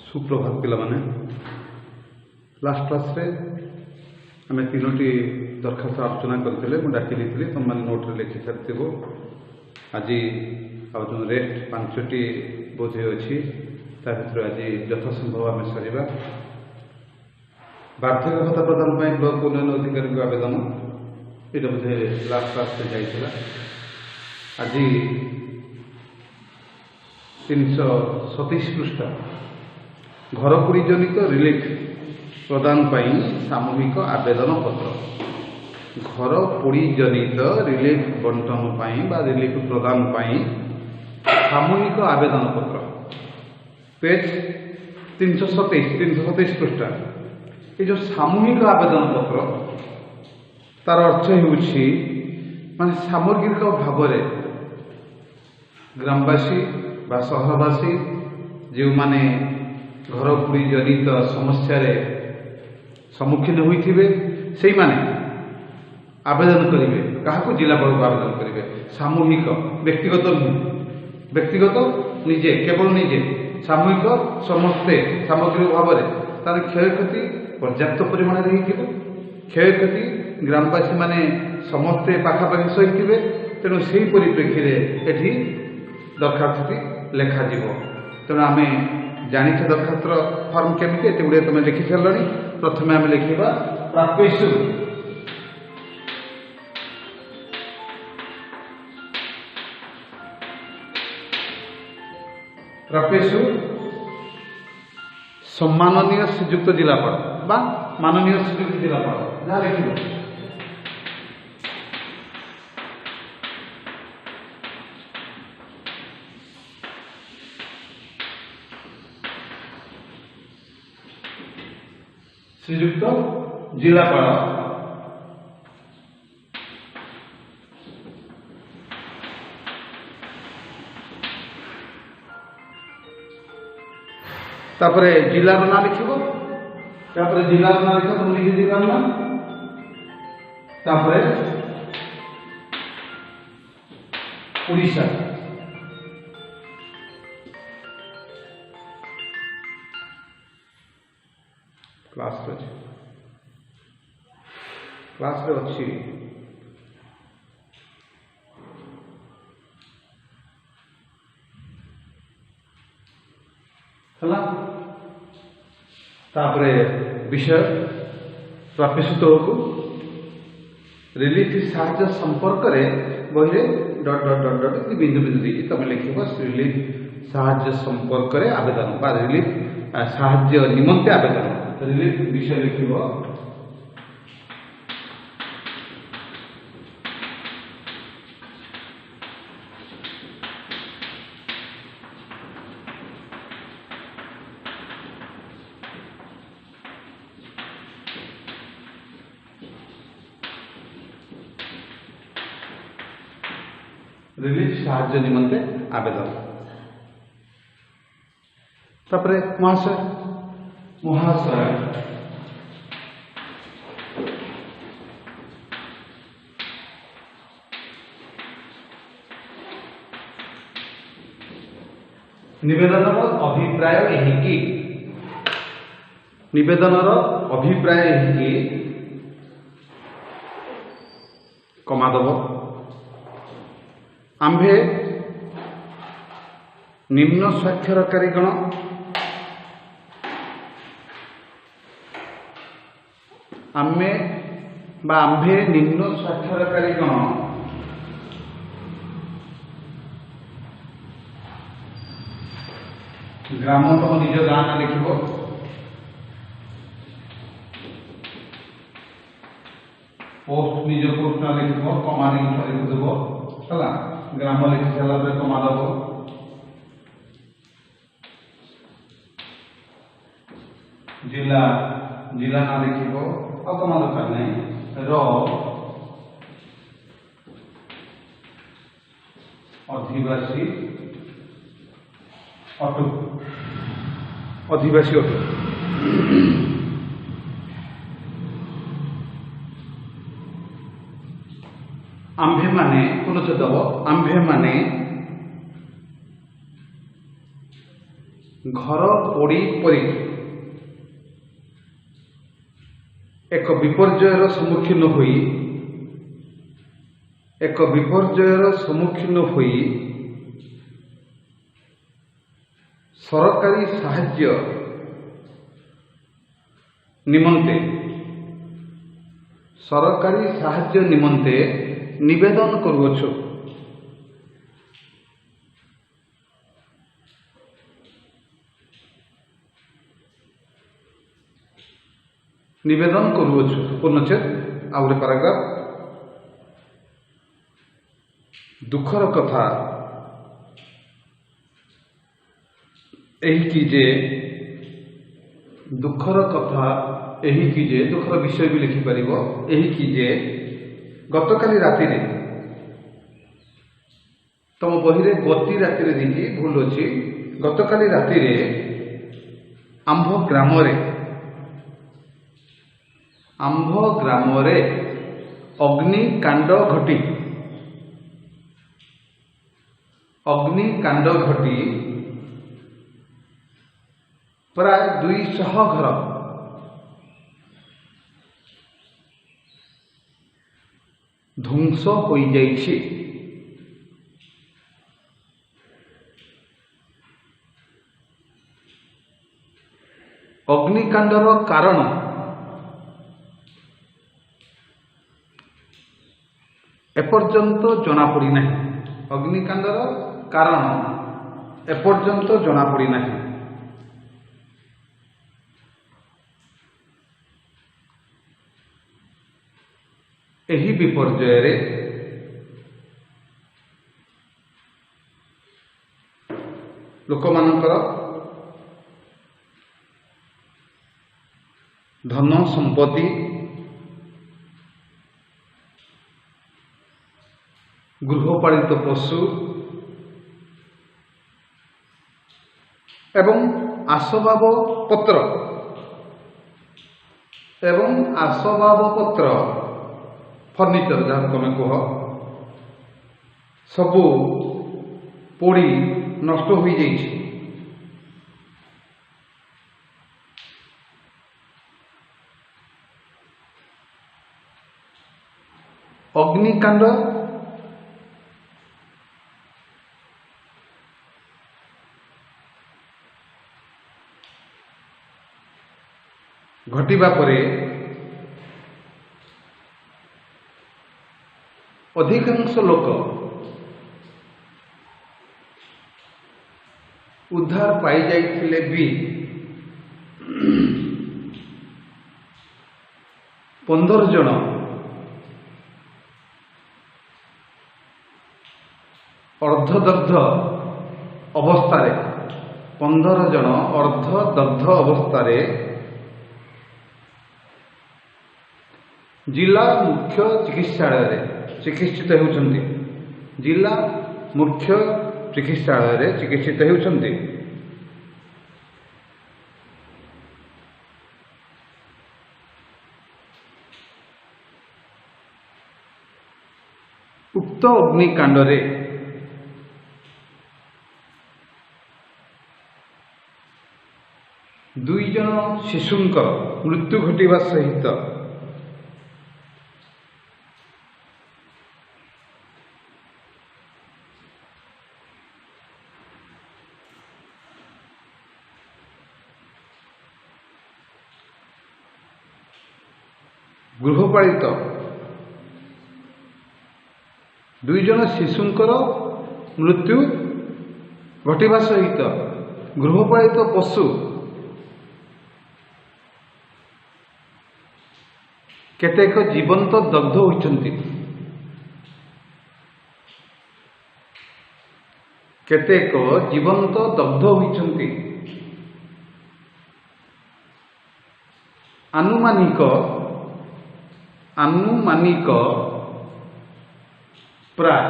सुप्रभात पिलामाने last class रे आम तीनोटी दरखास्त आलोचना करते डाकी नहीं तुम मैंने नोट लिखि सारी आज जो रेस्ट 5टी बोधे अच्छी भर आज यथासंभव आम सारा वार्षिक भत्ता प्रदान ब्लॉक उन्नयन अधिकारी को आवेदन ये बोधे लास्ट क्लास जाइला आज 327 पृष्ठ घरकुड़ी जनित रिलीफ प्रदान सामूहिक आवेदन पत्र घर पोड़ी जनित रिलीफ बंटन रिलीफ प्रदान सामूहिक आवेदन पत्र पेज 327 पृष्ठ ये जो सामूहिक आवेदन पत्र तार अर्थ होउछि माने सामग्रिक भाव ग्रामवासी बा सहरवासी जो माने घर पोड़ी जनित समस्या सम्मुखीन होइथिबे सेई माने आवेदन करेंगे क्या जिलापाल को आवेदन करेंगे सामूहिक व्यक्तिगत व्यक्तिगत निजे केवल निजे सामूहिक समस्ते सामग्रिक भाव में तार क्षयक्षति पर्याप्त परिमाण क्षयक्षति ग्रामवासी माने समस्ते पाखापाखि सही तेणु से परिप्रेक्षी एटी दरखास्त लेखा तेणु आम जानी दरखास्त फर्म केमी एत गुड़े तुम लिखि सारे प्रथम आम लिखा प्राप्येषु प्राप्येषु सम्माननीय श्रीयुक्त जिलापाल बा माननीय श्रीयुक्त जिलापाल जहाँ लिख श्रीयुक्त जिलापाल तापरे जिलार ना लिखिबो तापरे जिलार ना लिखो तुम लिखि जिलार ना तापरे उड़ीसा क्लास रे अच्छी है तापरे विषय प्राप्येषु तौक रिलीफ साहाय्य संपर्क बही डट डट डट डट बिंदु बिंदु दी तुम लिख रिलीफ साहाय्य संपर्क आवेदन बा रिलीफ साहाय्य निमंते आवेदन रिलीफ विषय लिख रिलीफ साहाय्य निमंते आवेदन तापरे महाशय महाशय निवेदन अभिप्राय यही निवेदन अभिप्राय यही कमादब आम्भे निम्न स्वाक्षरकारीगण आम्भे निम्न स्वाक्षरकारीगण ग्राम तुम निज गाँ ना लिख पोस्ट निज पोस्ट ना लिख कमा लिखिदेव है ग्राम लिखि सारा कमा दब जिला जिला ना लिख कमा दरकार नहीं अधिवासी अटु अधिवासी अटु आम्भे माने पुनः दब आम्भे माने घर पोड़ी परी एक विपर्ययर सम्मुखीन होई सरकारी साहाय्य निमंते निवेदन करुअछु। पूर्णच्छेद आउे पैराग्राफ। दुखर कथा यही कि जे दुखर विषय भी लिखिपर यही कि जे गतकाली राति तुम बही गति राति देखी भूल अच्छी गतकाली राति आंभ ग्राम अग्निकांड घटी प्राय 200 घर ध्वंस हो जाइछि। अग्निकांडर कारण एपर्यंत जना पड़ी नहीं। अग्निकांडर कारण एपर्यंत जना पड़ी नहीं। एही विपर्यय रे लोकमानकर धन संपत्ति गृहपालित पशु एवं आसबाब पत्र फर्निचर जहाँ तुम कह सबू पोड़ी नष्ट हो जाइए। अग्निकांड घटिबा परे अधिकांश लोक उद्धार पाई जाइथिले भी 15 जन अर्धदग्ध अवस्था 15 जन अर्धदग्ध अवस्था जिला मुख्य चिकित्सालय चिकित्सित होउछन्ति। जिला मुख्य चिकित्सालय चिकित्सित होउछन्ति। उक्त अग्निकांड रे 2 जन शिशुंकर मृत्यु घटिबा सहित गृहपालित 2 जन शिशुंकर मृत्यु घटिबा सहित गृहपालित पशु केतेक जीवंत दग्ध होइछन्ति। केतेक जीवंत दग्ध होइछन्ति। आनुमानिक प्राय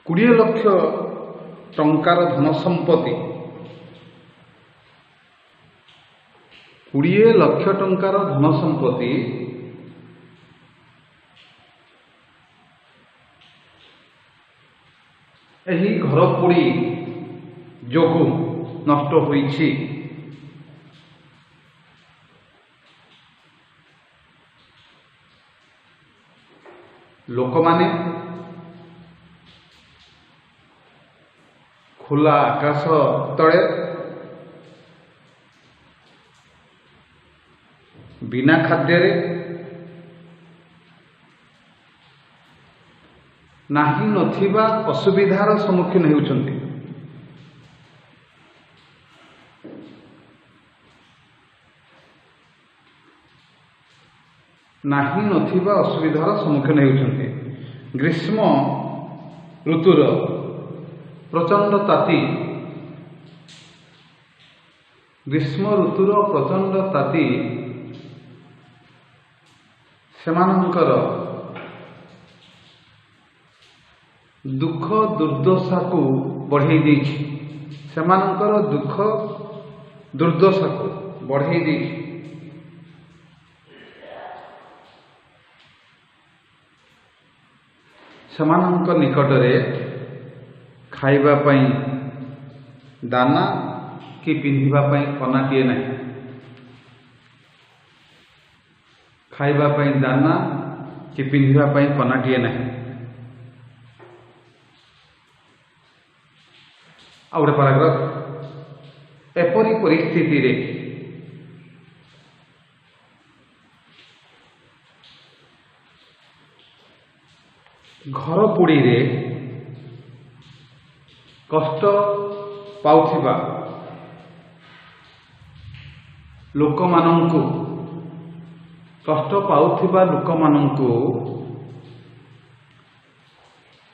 20 लाख टंकार धन संपत्ति 20 लाख टंकार धन संपत्ति एही घर पोड़ी ଯୋଗୁଁ ନଷ୍ଟ ହୋଇଛି। ଲୋକମାନେ ଖୋଲା ଆକାଶ ତଳେ ବିନା ଖାଦ୍ୟରେ ନାହିଁ ନଥିବା ଅସୁବିଧାର ସମ୍ମୁଖୀନ ହେଉଛନ୍ତି। ନାହିଁ ନଥିବା ଅସୁବିଧାର ସମ୍ମୁଖୀନ ହେଉଛନ୍ତି। ଗ୍ରୀଷ୍ମ ଋତୁର ପ୍ରଚଣ୍ଡ ତାତି ସେମାନଙ୍କର ଦୁଃଖ ଦୁର୍ଦ୍ଦଶାକୁ ବଢ଼େଇ ଦେଇଛି। ସେମାନଙ୍କ ନିକଟରେ ଖାଇବା ପାଇଁ ଦାନା କି ପିନ୍ଧିବା ପାଇଁ କନାଟିଏ ନାହିଁ। ଆଉ ଗୋଟେ ପାରାଗ୍ରାଫ, ଏପରି ପରିସ୍ଥିତିରେ ଘର ପୋଡ଼ିରେ କଷ୍ଟ ପାଉଥିବା ଲୋକମାନଙ୍କୁ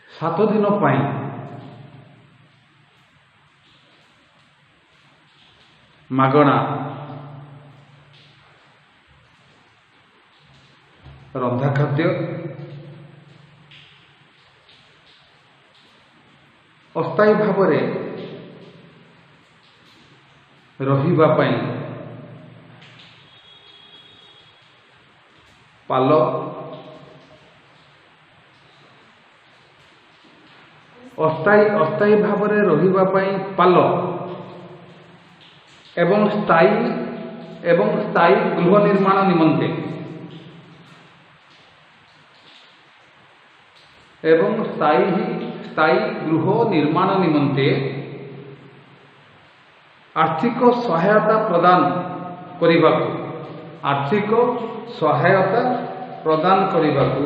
7 ଦିନ ପାଇଁ ମାଗଣା ରନ୍ଧା ଖାଦ୍ୟ, ଅସ୍ଥାୟୀ ଭାବରେ ରହିବା ପାଇଁ ପାଲ, ଅସ୍ଥାୟୀ ଭାବରେ ରହିବା ପାଇଁ ପାଲ ଏବଂ ସ୍ଥାୟୀ ଗୃହ ନିର୍ମାଣ ନିମନ୍ତେ ଆର୍ଥିକ ସହାୟତା ପ୍ରଦାନ କରିବାକୁ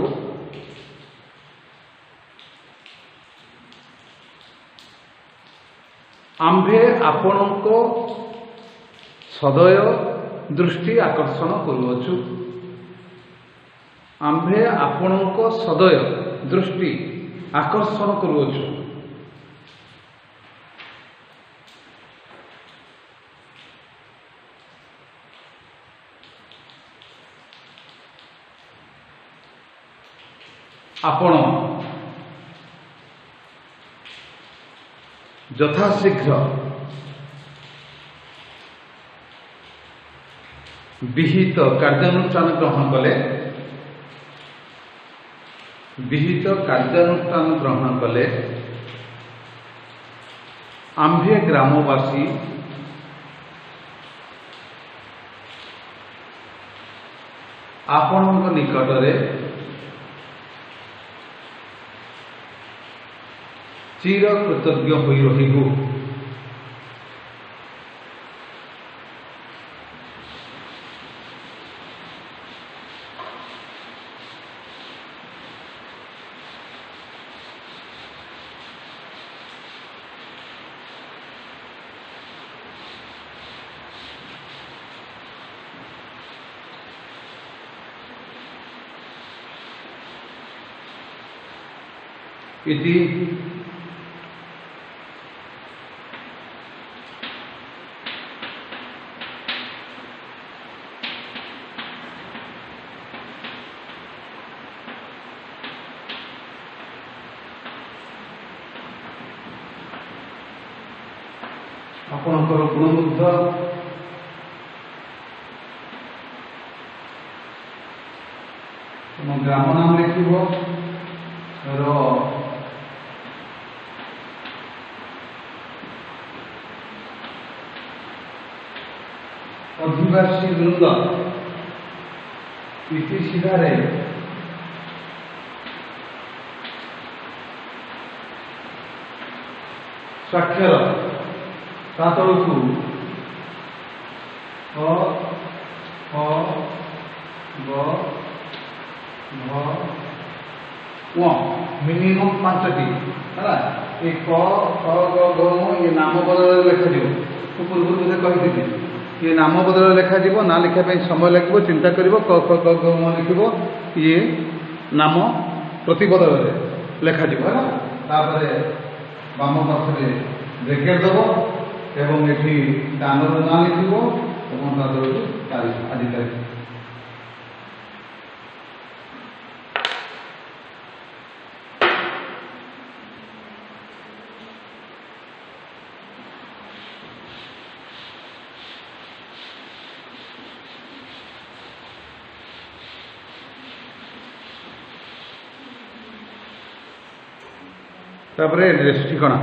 ଆମ୍ଭେ ଆପଣଙ୍କ ସଦୟ ଦୃଷ୍ଟି ଆକର୍ଷଣ କରୁଅଛୁ। ଆପଣ ଯଥାଶୀଘ୍ର ବିହିତ କାର୍ଯ୍ୟାନୁଷ୍ଠାନ ଗ୍ରହଣ କଲେ ଆମ୍ଭେ ଗ୍ରାମବାସୀ ଆପଣଙ୍କ ନିକଟରେ ଚିର କୃତଜ୍ଞ ହୋଇ ରହିବୁ। इति ଆପଣଙ୍କର ଗୁଣବୁଦ୍ଧ ତମ ଗ୍ରାମ ନାମ ଲେଖିବ ଅଧିବାସୀ ବୃନ୍ଦ ଇତି ସିଧାରେ ସ୍ୱାକ୍ଷର ତା ତଳକୁ ଅ ଅ ଗ ଘ ୱ ମିନିମମ୍ 5ଟି ହେଲା। ଏ କ ଖ ଗ ଘ ଏ ନାମ ବଦଳରେ ଲେଖାଯିବ। ମୁଁ ପୂର୍ବରୁ ବୋଧେ କହିଥିଲି ଇଏ ନାମ ବଦଳରେ ଲେଖାଯିବ। ନା ଲେଖିବା ପାଇଁ ସମୟ ଲାଗିବ, ଚିନ୍ତା କରିବ। କ ଖ ଗ ଘ ମ ଲେଖିବ, ଇଏ ନାମ ପ୍ରତି ବଦଳରେ ଲେଖାଯିବ ହେଲା। ତାପରେ ବାମ ପାଖରେ ବ୍ରେକେଟ୍ ଦେବ ଏବଂ ଏଠି ଦାନର ନାଁ ଲେଖିବ ଏବଂ ତା ତଳକୁ ତାରିଖ, ଆଜି ତାରିଖ। ତାପରେ ଆଡ୍ରେସ୍ ଠିକଣା।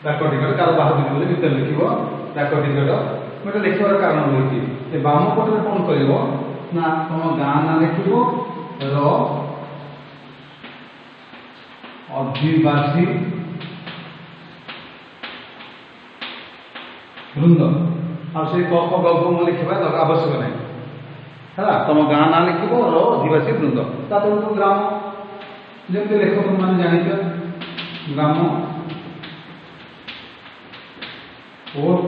डाक टिकट कार बाहर बोले भीतर लिख डाक टिकट गोटे लिखबार कारण रही बाम पटे कौन कर तुम गाँ ना लिख अधिवासी वृंद आसे क ख ग घ लिखा आवश्यक नहीं है। तुम गाँ ना लिख अधिवासी वृंद तो ग्राम जमी लेख तुम मैंने जानिच ग्राम पोस्ट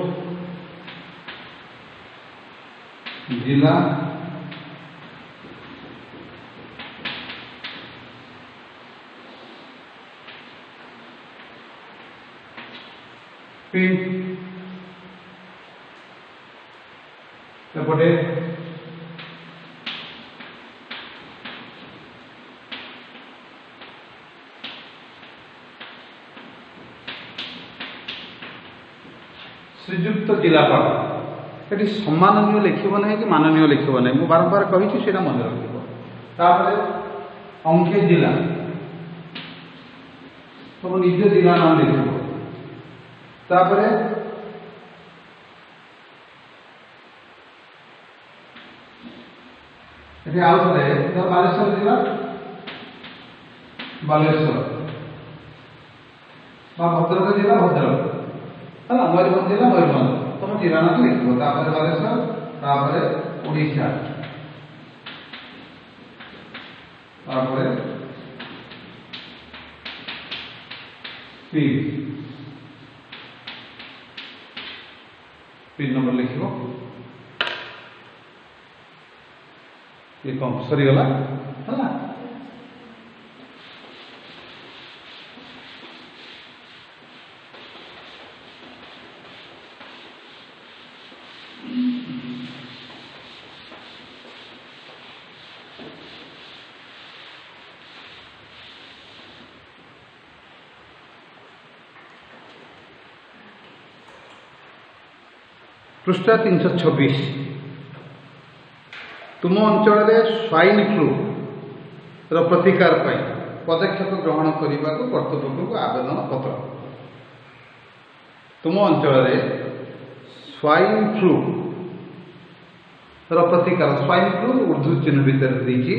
जिला पिन सेपटे श्रीजुक्त जिलापाल ये सम्माननीय लिखब ना कि माननीय लिखब ना मुझे बारंबार कही मन रखिपर अंके जिला तुम निज जिला नाम लिख आउ थे बालेश्वर जिला बालेश्वर भद्रक जिला भद्रक है मयूरभ जिला मयूरभ तुम जिला ना लिख बालेश्वर उड़ीसा पिन नंबर लिख ये कम सरीगला है। पृष्ठ 326 तुम अंचल स्वाइन फ्लू प्रतिकार पदक्षेप ग्रहण करने को कर्तृपक्ष को आवेदन पत्र। तुम अंचल स्वाइन फ्लू प्रतिकार स्वाइन फ्लू उर्दू चिन्ह भितर देती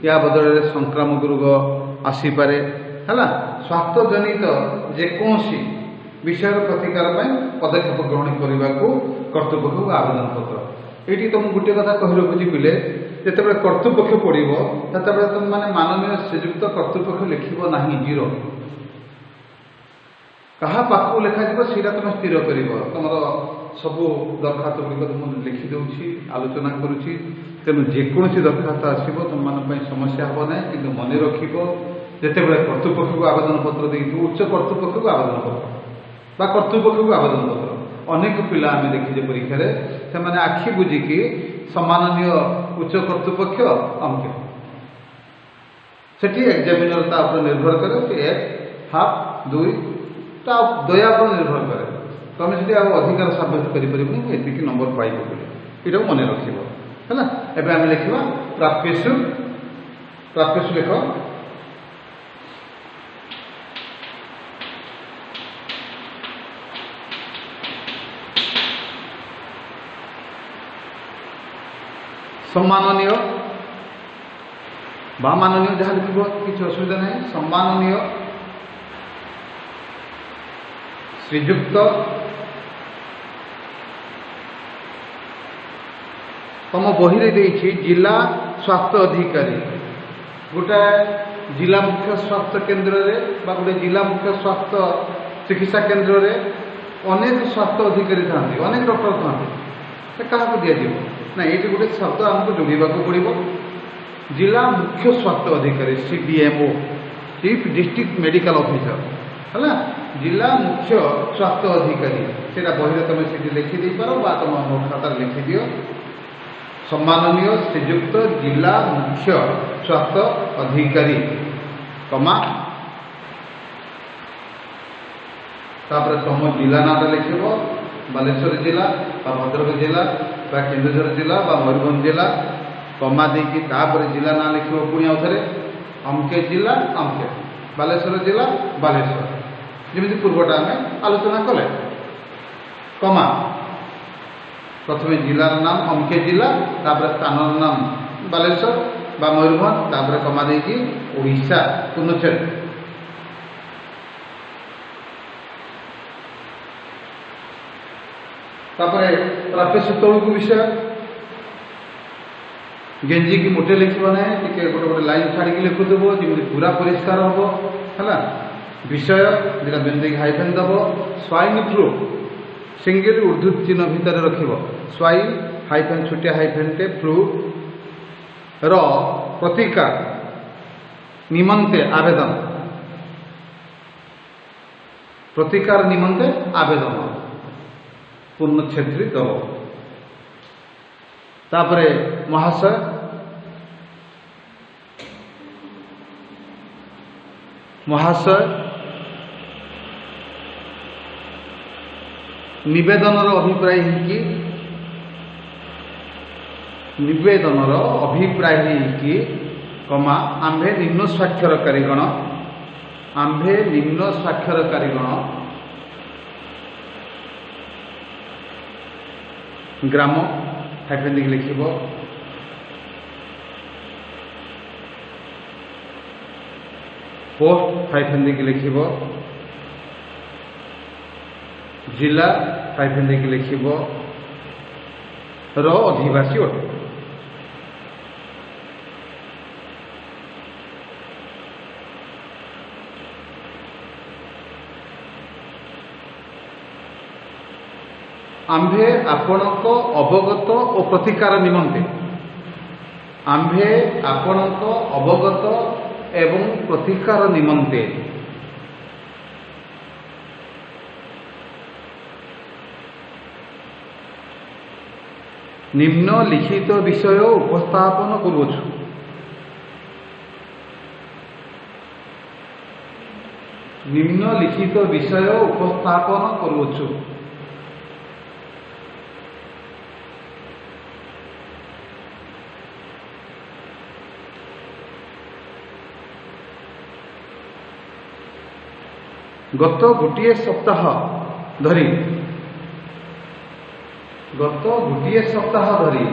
या बदल संक्रामक रोग आसीपे है स्वास्थ्यजनित जेकोसी विषय प्रतिकार पदक्षेप ग्रहण करने को कर्तृपक्ष को आवेदन पत्र। ये तुम गोटे कथा कही रखुची पिले जिते कर्तृपक्ष पड़ो से तुम मैंने माननीय श्रीजुक्त कर्तृपक्ष लिख ना जीरो क्या पाखक लिखा सीटा तुम स्थिर कर तुम सब दरखास्त गुड़िक तुम लिखिदे आलोचना करुच्ची तेणु जेकोसी दरखास्त आसो तुम समस्या हम ना कि मन रख जिते कर्तृपक्ष को आवेदन पत्र दे उच्च कर्तृपक्ष को आवेदन पत्र कर्तृपक्ष को आवेदन पत्र अनेक पिला आम देखीजे परीक्षा से आखि बुझिकी सम्माननीय उच्च कर्तृपक्ष अमुक सेठी एग्जामिनर निर्भर करे से 1 हाफ 2 दया पर निर्भर करे तुम से अधिकार सब्यस्त कर नंबर पाइब बोली ये मन रख है एवं आम लिखा प्राप्यसु प्राप्यसु लिख सम्माननीय बा माननीय जहाँ लिख किसी असुविधा नहीं सम्माननीय श्रीजुक्त तुम बही देखी जिला स्वास्थ्य अधिकारी गोटे जिला मुख्य स्वास्थ्य केन्द्र में गोटे जिला मुख्य स्वास्थ्य चिकित्सा केन्द्र में अनेक स्वास्थ्य अधिकारी था अनेक डॉक्टर था क्या दिज्व ना ये गोटे शब्द आमको जोड़ा पड़ो जिला मुख्य स्वास्थ्य अधिकारी CDMO chief district medical officer है जिला मुख्य स्वास्थ्य अधिकारी से बही तुम से लिखिदे पार तुम नोट खाता लिखि दियो सम्माननीय श्रीजुक्त जिला मुख्य स्वास्थ्य अधिकारी कमा तापर तुम जिला नाटा लिख बालेश्वर जिला भद्रक जिला केन्दुझर जिला मयूरभंज जिला कमा देकी जिला ना लिख पुणी आउे अमके जिला अमके बालेश्वर जिला बालेश्वर जमी पूर्वटा आम आलोचना कले कमा प्रथम जिलार नाम अमके जिला स्थान नाम बालेश्वर मयूरभंज कमा देकी ओडिशा पूर्णच्छेद प्राप्य तौक विषय गेंजी की मोटे लिखा ना टे गोटे गोटे लाइन छाड़ी लिखुदेव जमी पूरा परिष्कार हम है विषय जो बेंदी हाइफेन दब स्वाइन फ्लू सिंगल उर्दू चिन्ह भितर रख स्वाइन हाइफेन छोटिया हाइफेन टे फ्लू प्रतिकार निमंते आवेदन प्रतिकार निमंते आवेदन पूर्णच्छेदी दब तापरे महाशय महाशय निवेदनर अभिप्राय कि निवेदनर अभिप्राय कि कमा आम्भे निम्न स्वाक्षरकारीगण आम्भे निम्न स्वाक्षरकारीगण ग्राम हाइफेन दिख लिख पोस्ट हाइफेन दिख लिख जिला हाइफेन दिख लिख अधिवासी अटे आम्भे आपणक अवगत और प्रतिकार निमंते आम्भे आपणक अवगत एवं प्रतिकार निमंते निम्नलिखित विषय उपस्थापन करुछु निम्नलिखित विषय उपस्थापन करुछु गत गोटे सप्ताह धरी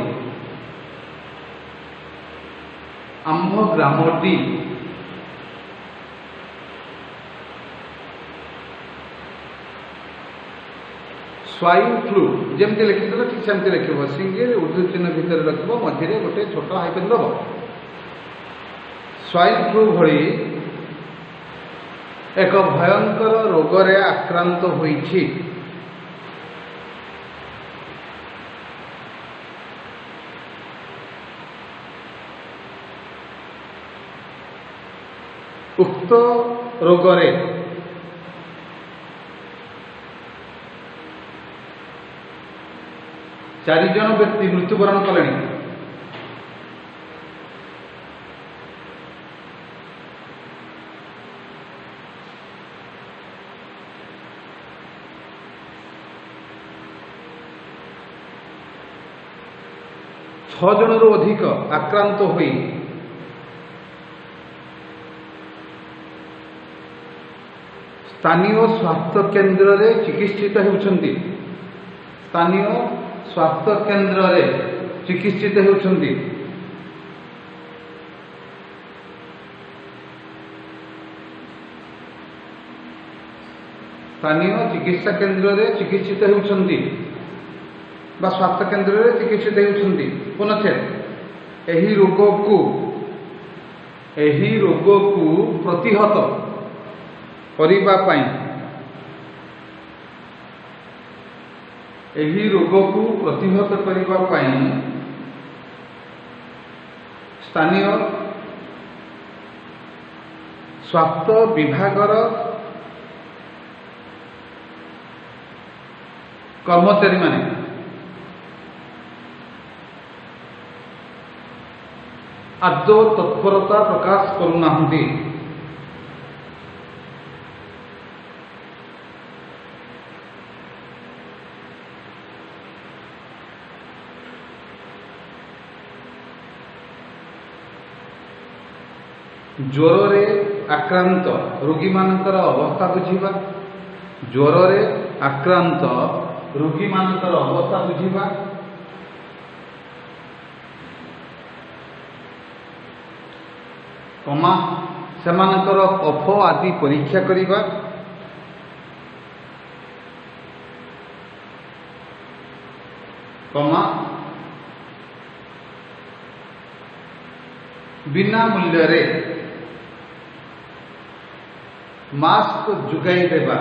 आम्भ ग्रामटी स्वाइन फ्लू जमती लिखिदेव ठीक सेमती लिख सिंगल उर्दू चिन्ह भितर रख मझे गोटे छोट हाइफेन दब स्वाइन फ्लू भली एक भयंकर रोगरे आक्रांत होइछि କୁଷ୍ଠ ରୋଗରେ ଚାରିଜଣ ବ୍ୟକ୍ତି ମୃତ୍ୟୁବରଣ କଲେଣି। ଛଅ ଜଣରୁ ଅଧିକ ଆକ୍ରାନ୍ତ ହୋଇ ସ୍ଥାନୀୟ ସ୍ୱାସ୍ଥ୍ୟ କେନ୍ଦ୍ରରେ ଚିକିତ୍ସିତ ହେଉଛନ୍ତି। ସ୍ଥାନୀୟ ସ୍ୱାସ୍ଥ୍ୟ କେନ୍ଦ୍ରରେ ଚିକିତ୍ସିତ ହେଉଛନ୍ତି। ସ୍ଥାନୀୟ ଚିକିତ୍ସା କେନ୍ଦ୍ରରେ ଚିକିତ୍ସିତ ହେଉଛନ୍ତି ବା ସ୍ୱାସ୍ଥ୍ୟ କେନ୍ଦ୍ରରେ ଚିକିତ୍ସିତ ହେଉଛନ୍ତି। ପୁନଶ୍ଚ ଏହି ରୋଗକୁ ପ୍ରତିହତ କରିବା ପାଇଁ ସ୍ଥାନୀୟ ସ୍ୱାସ୍ଥ୍ୟ ବିଭାଗର କର୍ମଚାରୀମାନେ ଆଦୌ ତତ୍ପରତା ପ୍ରକାଶ କରୁନାହାନ୍ତି। ଜ୍ୱରରେ ଆକ୍ରାନ୍ତ ରୋଗୀମାନଙ୍କର ଅବସ୍ଥା ବୁଝିବା, ଜ୍ୱରରେ ଆକ୍ରାନ୍ତ ରୋଗୀମାନଙ୍କର ଅବସ୍ଥା ବୁଝିବା, ସେମାନଙ୍କର କଫ ଆଦି ପରୀକ୍ଷା କରିବା, ବିନା ମୂଲ୍ୟରେ ମାସ୍କ ଯୋଗାଇ ଦେବା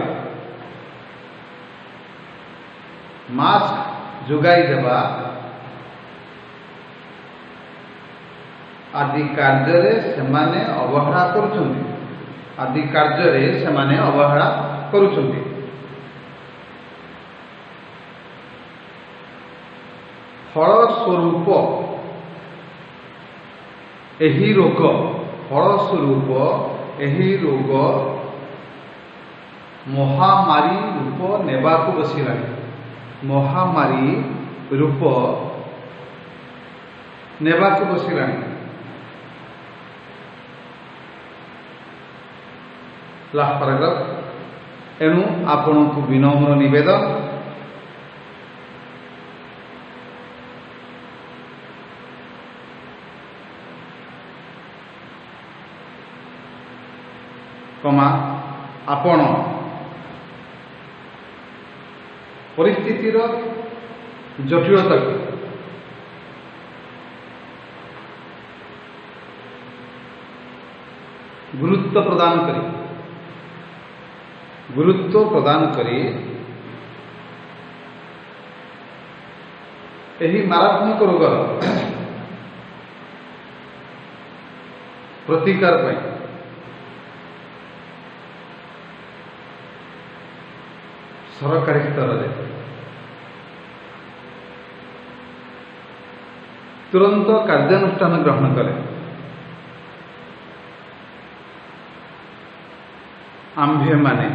ଆଦି କାର୍ଯ୍ୟରେ ସେମାନେ ଅବହେଳା କରୁଛନ୍ତି। ଫଳସ୍ୱରୂପ ଏହି ରୋଗ ମହାମାରୀ ରୂପ ନେବାକୁ ବସିଲାଣି। Last paragraph. ଏଣୁ ଆପଣଙ୍କୁ ବିନମ୍ର ନିବେଦନ, ଆପଣ ପରିସ୍ଥିତିର ଜଟିଳତାକୁ ଗୁରୁତ୍ୱ ପ୍ରଦାନ କରି ଏହି ମାରାତ୍ମକ ରୋଗର ପ୍ରତିକାର ପାଇଁ ସରକାରୀ ସ୍ତରରେ ତୁରନ୍ତ କାର୍ଯ୍ୟାନୁଷ୍ଠାନ ଗ୍ରହଣ କଲେ ଆମ୍ଭେମାନେ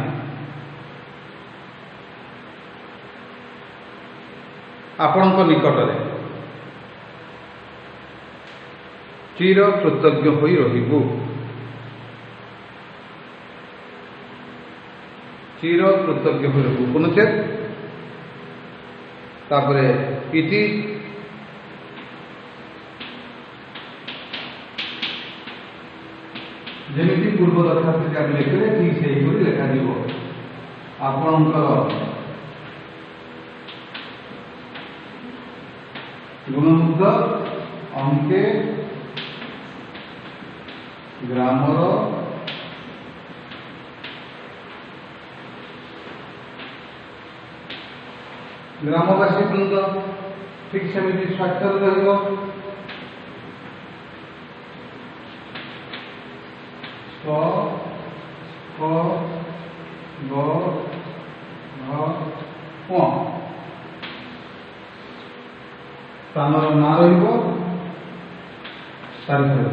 ଆପଣଙ୍କ ନିକଟରେ ଚିର କୃତଜ୍ଞ ହୋଇ ରହିବୁ। ପୁନଶ୍ଚ ତାପରେ ଇତି ଯେମିତି ପୂର୍ବ ଦରଖାସ୍ତରେ ଆମେ ଲେଖିଲେ ଠିକ୍ ସେହିପରି ଲେଖାଯିବ। ଆପଣଙ୍କର ଗୁଣମୁଗ୍ଧ ଅଙ୍କେ ଗ୍ରାମର ଗ୍ରାମବାସୀ ବୃନ୍ଦ ଠିକ୍ ସେମିତି ସ୍ୱାକ୍ଷର ରହିବ। फ ग घ प ସ୍ଥାନର ନାଁ ରହିବ ତାରିଖ ରହିବ।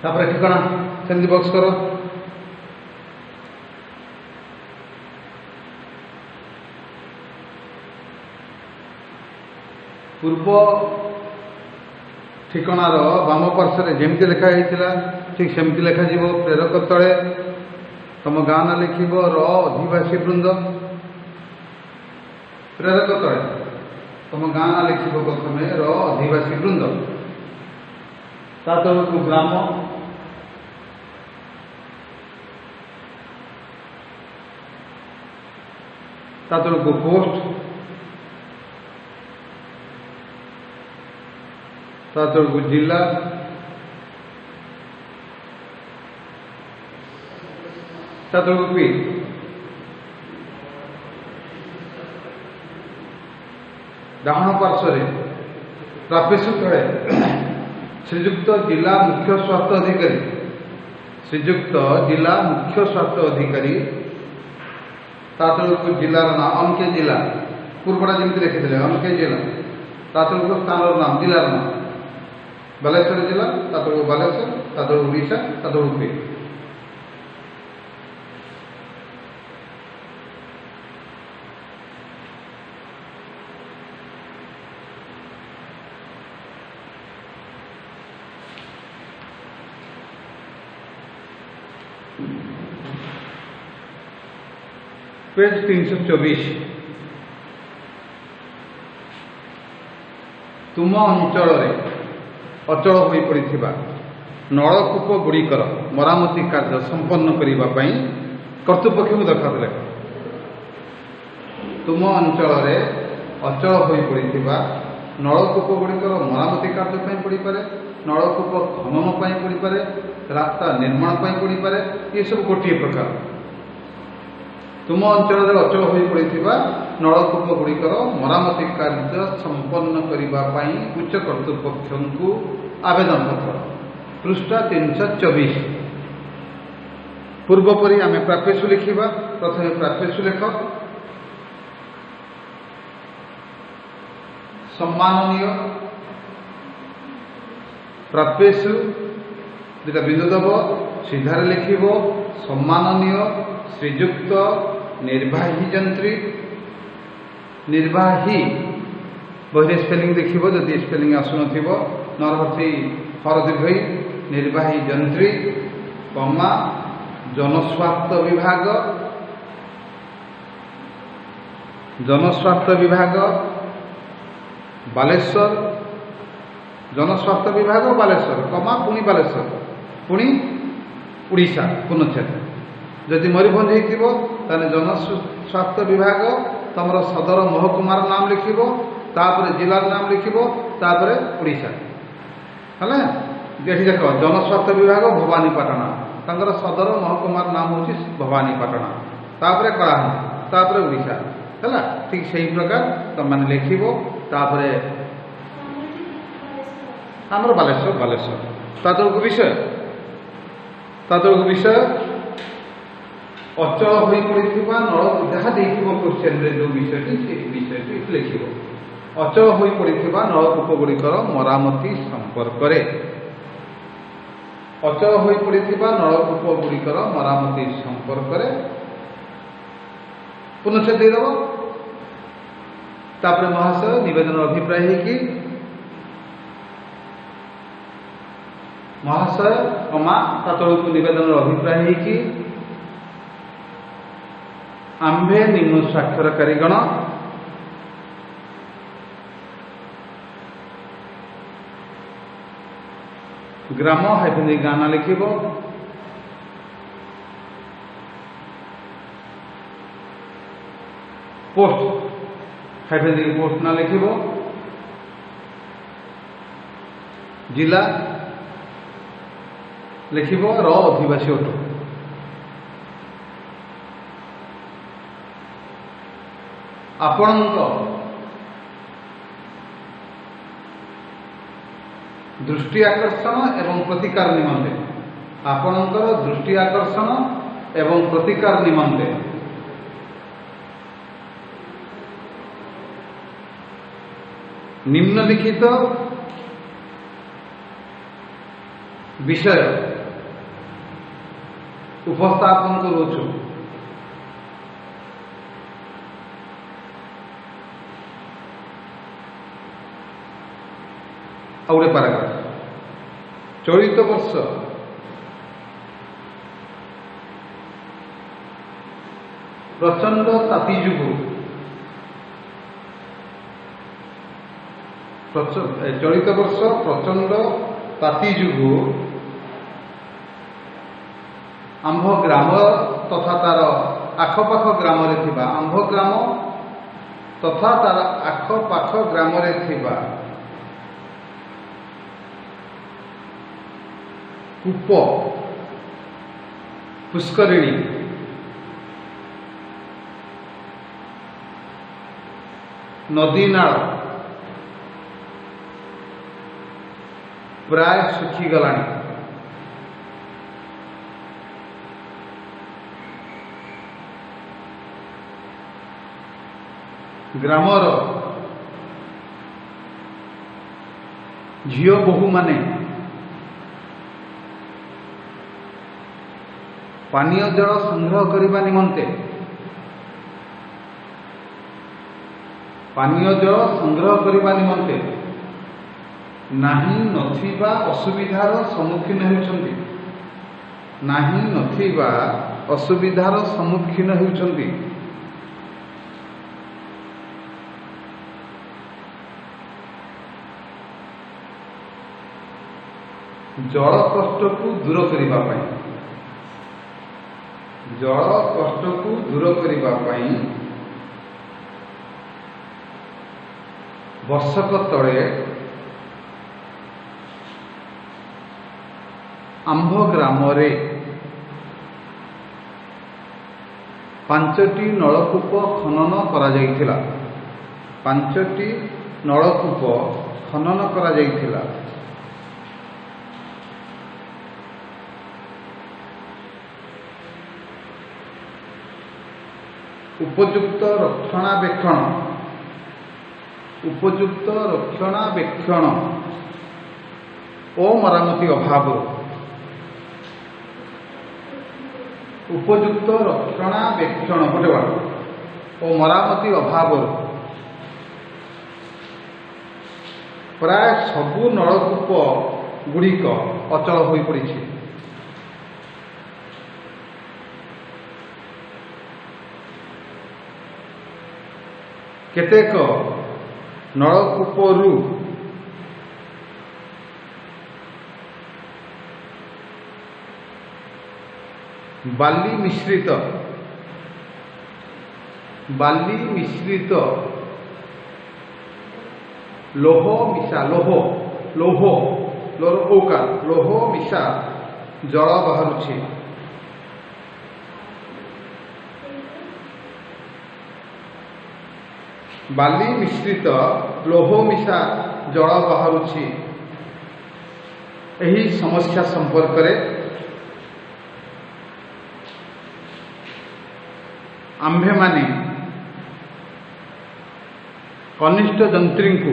ତାପରେ ଠିକଣା ସେମିତି ବକ୍ସ କର। ପୂର୍ବ ଠିକଣାର ବାମ ପାର୍ଶ୍ୱରେ ଯେମିତି ଲେଖା ହେଇଥିଲା ଠିକ୍ ସେମିତି ଲେଖାଯିବ। ପ୍ରେରକ ତଳେ ତମ ଗାଁ ନାଁ ଲେଖିବ ର ଅଧିବାସୀ ବୃନ୍ଦ। ପ୍ରେରକ ତଳେ ତମ ଗାଁ ନାଁ ଲେଖିବ ପ୍ରଥମେ ର ଅଧିବାସୀ ବୃନ୍ଦ। ତା ତଳକୁ ଗ୍ରାମ, ତା ତଳକୁ ପୋଷ୍ଟ, ତା ତଳକୁ ଜିଲ୍ଲା, ତା ତଳକୁ ପି। ଡାହାଣ ପାର୍ଶ୍ୱରେ ପ୍ରାପେଶୁ ତଳେ ଶ୍ରୀଯୁକ୍ତ ଜିଲ୍ଲା ମୁଖ୍ୟ ସ୍ୱାସ୍ଥ୍ୟ ଅଧିକାରୀ, ଶ୍ରୀଯୁକ୍ତ ଜିଲ୍ଲା ମୁଖ୍ୟ ସ୍ୱାସ୍ଥ୍ୟ ଅଧିକାରୀ। ତା ତଳକୁ ଜିଲ୍ଲାର ନାଁ ଅମକେ ଜିଲ୍ଲା, ପୂର୍ବଟା ଯେମିତି ଲେଖିଥିଲେ ଅମକେ ଜିଲ୍ଲା। ତା ତଳକୁ ସ୍ଥାନର ନାମ, ଜିଲ୍ଲାର ନାମ ବାଲେଶ୍ୱର ଜିଲ୍ଲା, ତା ତଳକୁ ବାଲେଶ୍ୱର, ତା ତଳକୁ ଓଡ଼ିଶା, ତା ତଳକୁ ପି। पेज 324। तुम अंचल अचल हो पड़ा नलकूप गुड़िकर मरामती कार्य संपन्न करने कर्तृपक्ष को दरखास्त लेख। तुम अंचल अचल हो पड़ा नलकूप गुड़िकर मरामती कार्य पड़ पारे, नलकूप खनन पड़ पारे, रास्ता निर्माण पड़ पारे। ये सब गोटे प्रकार। तुम अंचल अचल हो पड़ा नलकूप गुड़िकर मरामती कार्य संपन्न करने उच्च कर्तृपक्ष को आवेदन पत्र पृष्ठा 324। पूर्वपरी आम प्राप्यसु लिखा। प्रथम प्राप्यसु लेख। सम्माननीय प्राप्यसु दुटा बिंदु दब सीधार लिख सम्माननीय श्रीयुक्त निर्वाही जंत्री। निर्वाही बही स्पेलिंग देखिए जदि स्पेलिंग आसुन नरहती हरदीर्घई निर्वाही जंत्री कमा जनस्वास्थ्य विभाग, जनस्वास्थ्य विभाग बालेश्वर, जनस्वास्थ्य विभाग बालेश्वर कमा पुणी बालेश्वर पुणी उड़ीसा पुनच्छेद। जदि मयूरभंज होते जनस्वास्थ्य विभाग तुम सदर महकुमार नाम लिख, तापर जिलार नाम लिख, तापर उड़ीसा है। ये देख जनस्वास्थ्य विभाग भवानीपाटना, तर सदर महकुमार नाम हूँ भवानीपाटना, तापर कलाहांडी, तापर उड़ीसा है। ठीक से ही प्रकार तुम मैंने लिख। तापर आमर बालेश्वर बालेश्वर तातक विषय, तातक विषय अचल हो पड़ा नल जहाँ क्वेश्चन जो विषयटी से विषयटी लिख। अचल हो पड़ा नलकूप गुड़िकर मरामती संपर्क में, अचल हो पड़ा नलकूप गुड़िकर मरामती संपर्क में पुनच्छेद देदेव। तापर महाशय निवेदन अभिप्राय है कि महाशय कमा तलू निवेदन अभिप्राय है कि आंभे निम्न स्वाक्षरकारीगण ग्राम हाइफेन गाना लिख, पोस्ट हाइफेन पोस्ट ना लिख, जिला लिख र अधिवासी अटो। आपण दृष्टि आकर्षण एवं प्रतिकार निमंते आपणकर दृष्टि आकर्षण एवं प्रतिकार निमंते निम्नलिखित विषय उपस्थापन करूछु। और पैराग्राफ चलित वर्ष प्रचंड ताती जुगु चलित वर्ष प्रचंड ताती जुगु आंभ ग्राम तथा तार आखपाख ग्राम आंभ ग्राम तथा तार आखपाख ग्राम कूप पुष्करिणी नदी नाल प्राय सुखीगलानी। ग्रामर झियो बहु माने पानीय जल संग्रह करने निमंते पानीय जल संग्रह करने निमंते नाही नथिबा असुविधार सम्मुखीन होउछंती नाही नथिबा असुविधार सम्मुखीन होउछंती। जल कष्ट को दूर करिबा पई जल कष्ट को दूर करिबा पई वर्षक तले आंभ ग्राम रे 5टी नलकूप खनन करा जायथिला 5टी नलकूप खनन करा जायथिला। उपयुक्त रक्षणाबेक्षण ओ मरामती अभाव उपयुक्त रक्षणाबेक्षण गोटे ओ मरामती अभाव प्राय सबु नलकूप गुड़िक अचल हो पड़ी। केतेक नलकूपरू बाली मिश्रित लोह मिशा जल बाहरुछि। बाली मिश्रित लोह मिशा जल बाहरुछि। एही समस्या संपर्क में आम्भे माने कनिष्ठ जंत्री को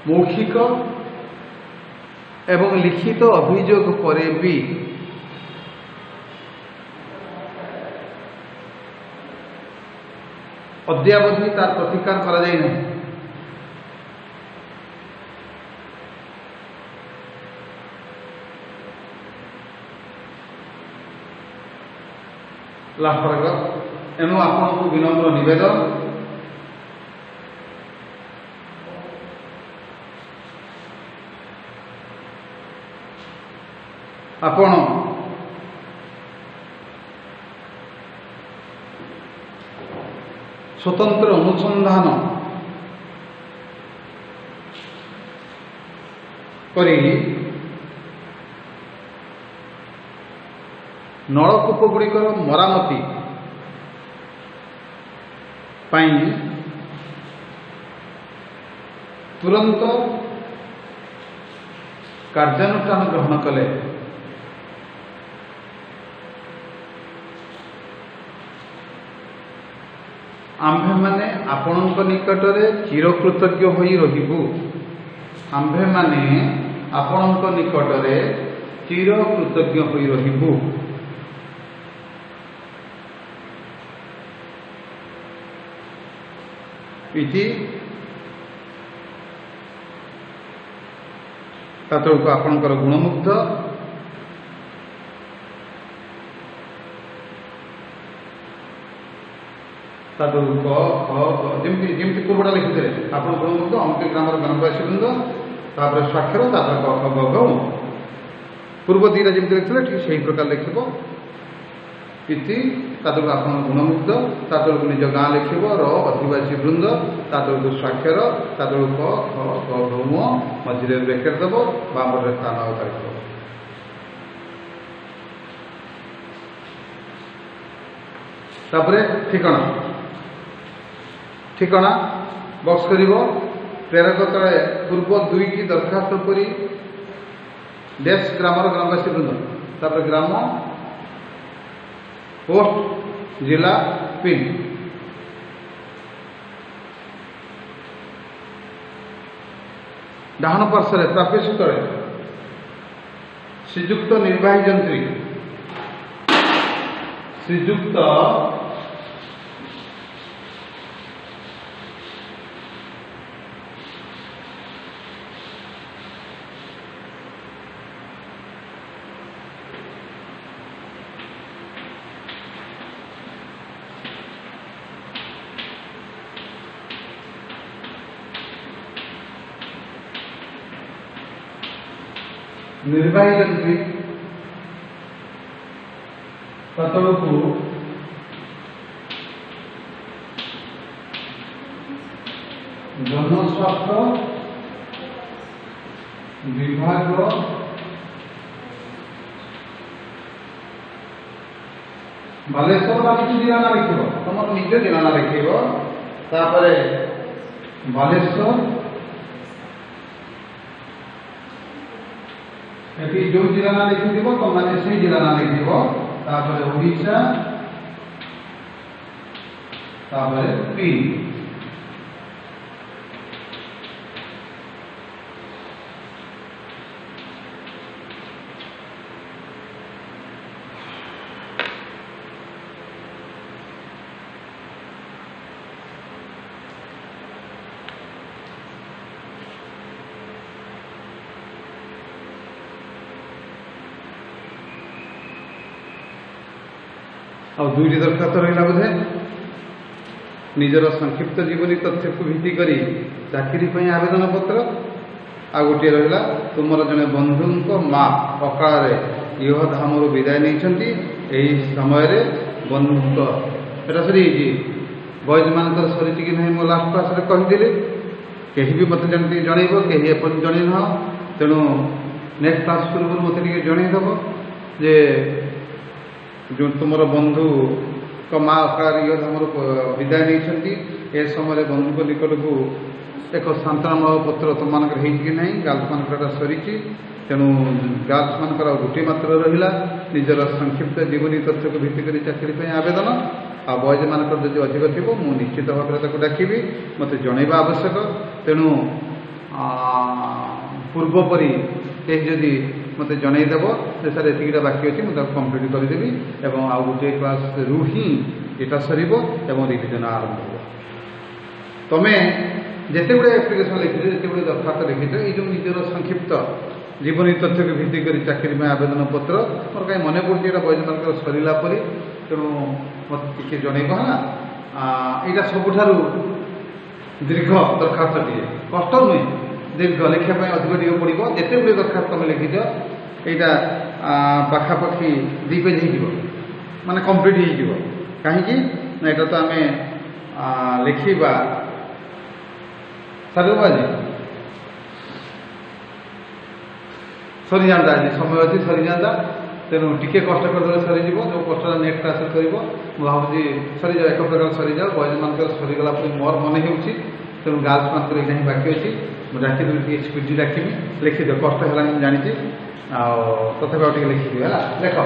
मौखिक एवं लिखित अभियोग पर भी अद्यावधि तार प्रतिकार करा जाय नहीं। लास्ट पैराग्राफ एनु आपण को विनम्र निवेदन आपण स्वतंत्र अनुसंधान करी नलकूप गुड़िकर मरामती पाई तुरंत कार्यानुष्ठान ग्रहण कले आम्भे माने आपणक निकटरे चिरकृतज्ञ होई रहिबु। आम्भे माने आपणक निकटरे चिरकृतज्ञ होई रहिबु। इति तातुळको आपणकर गुणमुग्ध तातुळको जेमती जेमती पूर्वटा लिखिथे आपण गुणमुग्ध अमके ग्रामर ग्रामवासी वृंद तापर स्वाक्षर तापर क ख ग पूर्व दीटा जेमती लिखिथे ठीक सेही प्रकार लिखिबो। इति तातुळको आपण गुणमुग्ध तातुळको निज गाँ लिखिबो र अधिवासी वृंद तातुळको स्वाक्षर तातुळको ख ग घ म मझिरे ब्रेकेट देबो बामरे स्थान आउताइबो। तापरे ठिकाना ठिकाना बक्स करिबो प्रेरक तळे पूर्व दुईटी दरखास्त करी देश ग्रामर ग्रामवासी वृंद तापर ग्राम पोस्ट जिला पिन डाहन पार्श्व प्राप्य तले श्रीजुक्त निर्वाही जंत्री श्रीजुक्त निर्वाही जंत्री ततळको जनस्वास्थ्य विभाग बालेश्वर बाकी जिला ना लिखिबो तुम निज जिला ना लिखिबो तापरे बालेश्वर एटी जो जिला ना लिखिबो तो माने से जिला ना लिखिबो तापरे ओडिशा तापरे पी और दुईटी दरखास्त रहा बोधे निजर संक्षिप्त जीवनी तथ्य को भित्ति करी चाकरी आवेदन पत्र आ गोटे रहा तुमर जड़े बंधु माँ अकाल इह धाम विदाय नहीं समय बंधु एटा सरी बॉयज मान सरी कि नहीं मो लास्ट क्लास कहीदेली कहीं भी मत जमी जनइब कहीं एपन जन न तेणु नेक्स्ट क्लास पूर्व मत जनईदेव जे जो तुम बंधु को माँ अकाल धाम विदाय नहीं ए समय बंधु को निकट को एक सांत्वना पत्र तुम मानक कि नहीं गर्ल्स मानक सरी तेणु गर्ल्स मानक गोटे मात्र रहा निजर संक्षिप्त जीवनी तथ्य को भित्ति कर चाकरी आवेदन आ बॉयज मानक जो अधिक थी मुझे निश्चित भाव में डाकि मत जनवा आवश्यक तेणु पूर्वपरी कहीं जदि मत जनईदेव जे सर एतिकटा बाकी अच्छी मुझे कम्प्लीट करदेवी एवं आउ गोटे क्लास रु ही यहाँ सर रिविजन आरंभ हो तुम्हें जिते गुड़े एप्लिकेशन लिखिज जिते गुड़े दरखास्त लिखिज ये निजर संक्षिप्त जीवनी तथ्य को भित्ति कर चाकरी में आवेदन पत्र मोर कहीं मन पड़े बॉयज मान सरला परी तेणु मत टे जनइब है यहाँ सबुठ दीर्घ दरखास्त टे कष्ट नुहे दीर्घ लिखापी अधिक टे पड़ो जिते गुड़े दरखास्त तुम लिखिज यहाँ पाखापाखि 2 पेज हो माने कम्प्लीट हो कहीं यहाँ तो आम लिखा सारे आज सरी जाता आज समय अच्छी सरी जाता तेणु टिके कष्ट करदे सरीज जो कष्ट नेक्स्ट क्लास कर भावी सरीजा एक प्रकार सरीजा बॉयज मान सरीगला मोर मन हो तेणु गर्ल्स मान बाकी अच्छी डाकिदेवी स्पीड डाकिबी लिखिद कष्ट है जानी तथापि आगे लिखिदिव है देख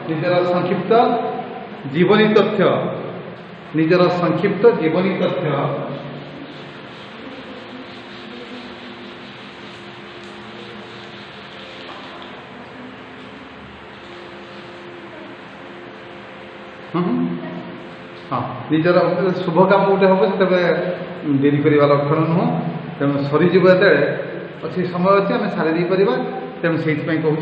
निजर संक्षिप्त जीवनी तथ्य निजर संक्षिप्त जीवनी तथ्य हाँ निजर शुभ काम गोटे हम तेज डेरी करवा लक्षण नुह तेणु सरीजीव ये अच्छी समय अच्छे आम सारी पार तेणु से कहूँ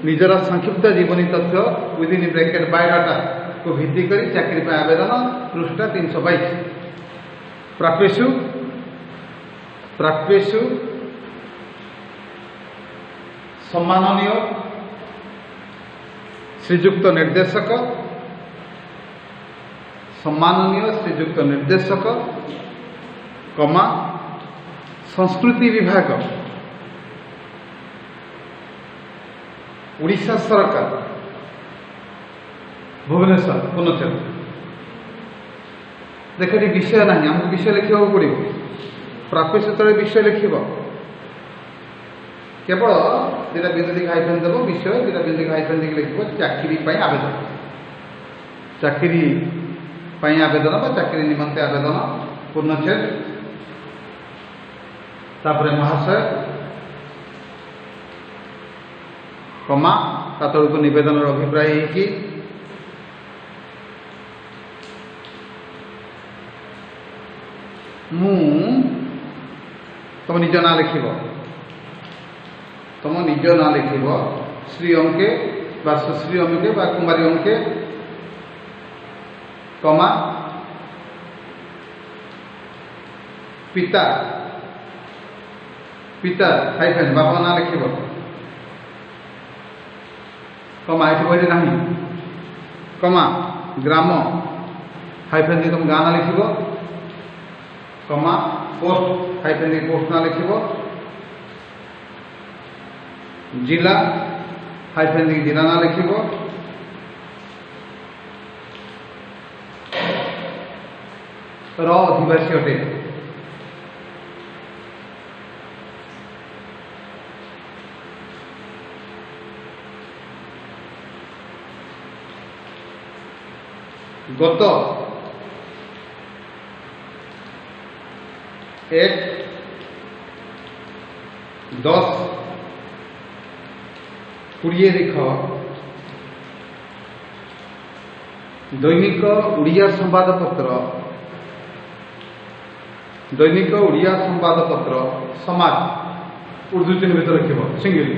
निजर संक्षिप्त जीवनी तथ्य विदिन ब्रैकेट बायोडाटा को भित्ति कर चाकरी आवेदन पृष्ठा 322 प्राप्यु प्राप्यु सम्माननीय श्रीजुक्त निर्देशक सम्माननीय श्रीजुक्त निर्देशक कमा संस्कृति विभाग उड़ीसा सरकार भुवनेश्वर पुनचर देख ये विषय ना आमको विषय लिखा पड़ो प्राप्य तले विषय लिख केवल दुटा बिंदु हाइफेन देव विषय दुटा बिंदु हाइफेन लिख चाकरी आवेदन चाकरी आवेदन चाकरी निमंते आवेदन पूर्णच्छेद तापरे महाशय कमा तलक नवेदन अभिप्राय है तुम निज ना लिख तुम निज ना लिख श्री अंके सुश्री अंके कुमारी अंके कमा पिता पिता हाइफेन बापा ना लिख कमा ये बही ना कमा ग्राम हाइफेन तुम गाँ ना लिख कमा पोस्ट हाइफेन पोस्ट ना लिख जिला हाइफेन जिला ना लिख अधिवासी अटे गत 1-10-20 लिख दैनिक उड़िया संवादपत्र दैनिक उड़िया संवादपत्र समाज उर्दू चिन्ह भर रख सिंगल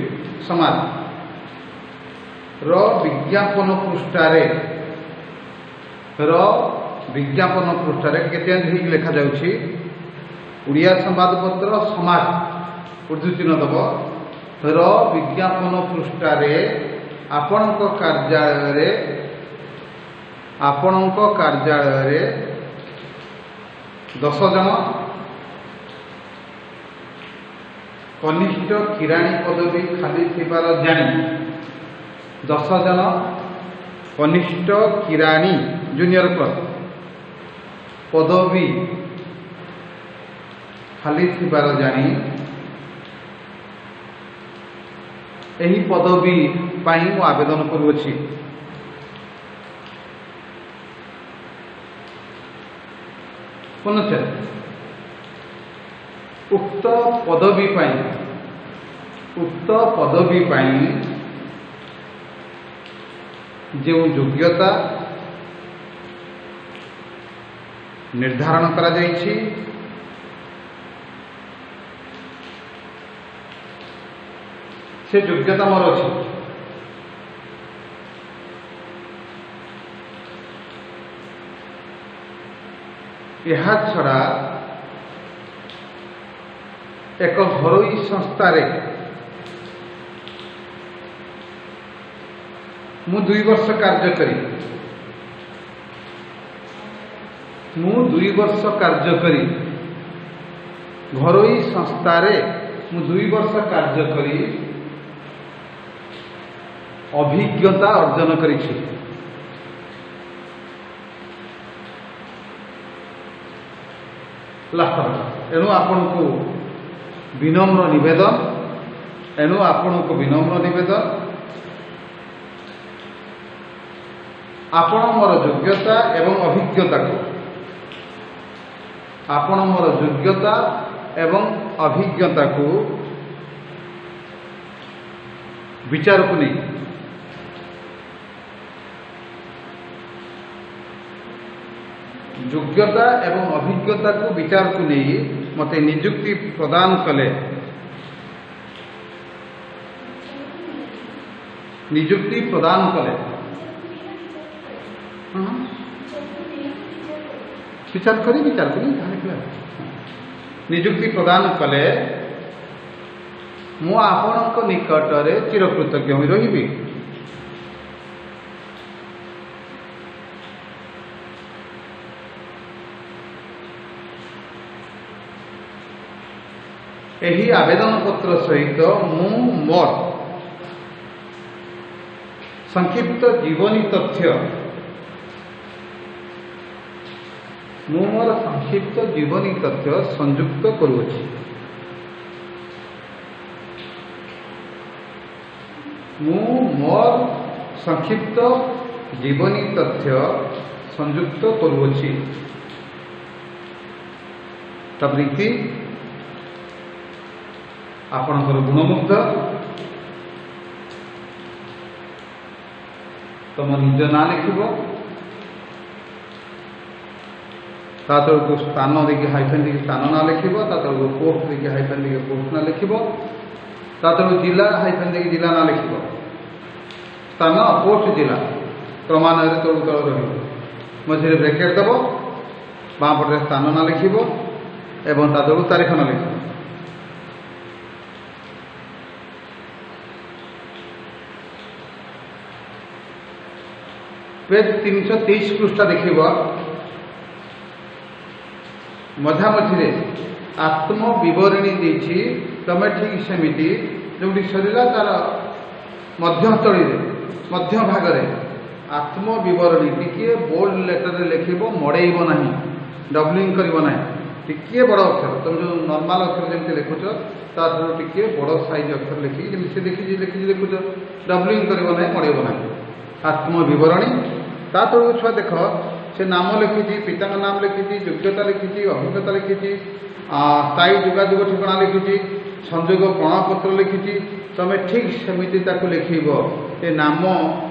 समाज विज्ञापन पृष्ठारे विज्ञापन पृष्ठारे केते लिखा जाउछि उड़िया संवादपत्र समाज उर्दू चिन्ह दब विज्ञापन पृष्ठारे आपणक कार्यालय 10 जन कनिष्ठ किराणी पदवी खाली थिबार जानी 10 जन कनिष्ठ किराणी जूनियर क्लर्क पदवी खाली थिबार जानी एही पदवी पाई मु आवेदन करुछि पुनश्च उक्त पदवी जो योग्यता निर्धारण करा जाइछि से योग्यता मोर अछि यह छड़ा एक घरोई संस्था मु 2 वर्ष कार्य करी घरोई संस्था मु 2 वर्ष कार्य करी अभिज्ञता अर्जन करिछि लास्ट तेणु आपण को विनम्र निवेदन एणु आपण को विनम्र निवेदन आपण मोर योग्यता एवं अभिज्ञता को आपण मोर योग्यता एवं अभिज्ञता को विचार को नहीं योग्यता एवं अभिज्ञता को विचार को नहीं मते नियुक्ति प्रदान कले नियुक्ति प्रदान कले विचार करी नियुक्ति प्रदान कले मु आपण निकट रे चिरकृतज्ञ होई रहिबी एही आवेदन पत्र सहित मु मोर संक्षिप्त जीवनी तथ्य मु मोर संक्षिप्त जीवनी तथ्य संयुक्त करुछि मु मोर संक्षिप्त जीवनी तथ्य संयुक्त करुछि तबरीति आपणकर गुणमुग्ध तुम निज ना लिख तलू स्थान देखिए हाइफेन देखिए स्थान ना लिख तलू पोस्ट देखिए हाइफेन देखिए पोस्ट ना लिख तलू जिला हाइफेन देखिए जिला ना लिख स्थान पोस्ट जिला क्रमान्वय तलू तल रही मझे ब्रेकेट दब बाँ पटे स्थान ना लिख एवं तलू तारीख ना लिख पेज 323 पृष्ठा देखिब मझामझी आत्म विवरणी देछि तमे ठीक सेमिति जोटी सरीला तार मध्यस्थली मध्य भाग रे आत्म विवरणी टिके बोल्ड लेटर रे लिखिबो मड़ेइब नाही डबलिंग करिवो नाही टिके बड़ अक्षर तुम जो नॉर्मल अक्षर जेमते लिखुछ तार टिके बड़ साइज अक्षर लिखि जेमते देखि लिखुछ डबलिंग करिवो नाही मड़ेइब नाही आत्म विवरणी ता तलू छुआ देख से नाम लिखी पिता नाम लिखी योग्यता लिखी अभिज्ञता लिखी स्थायी जोगाजोग ठिकाना लिखी संजोग प्रमाणपत्र लिखी तमें ठीक सेमती लिखब ए नाम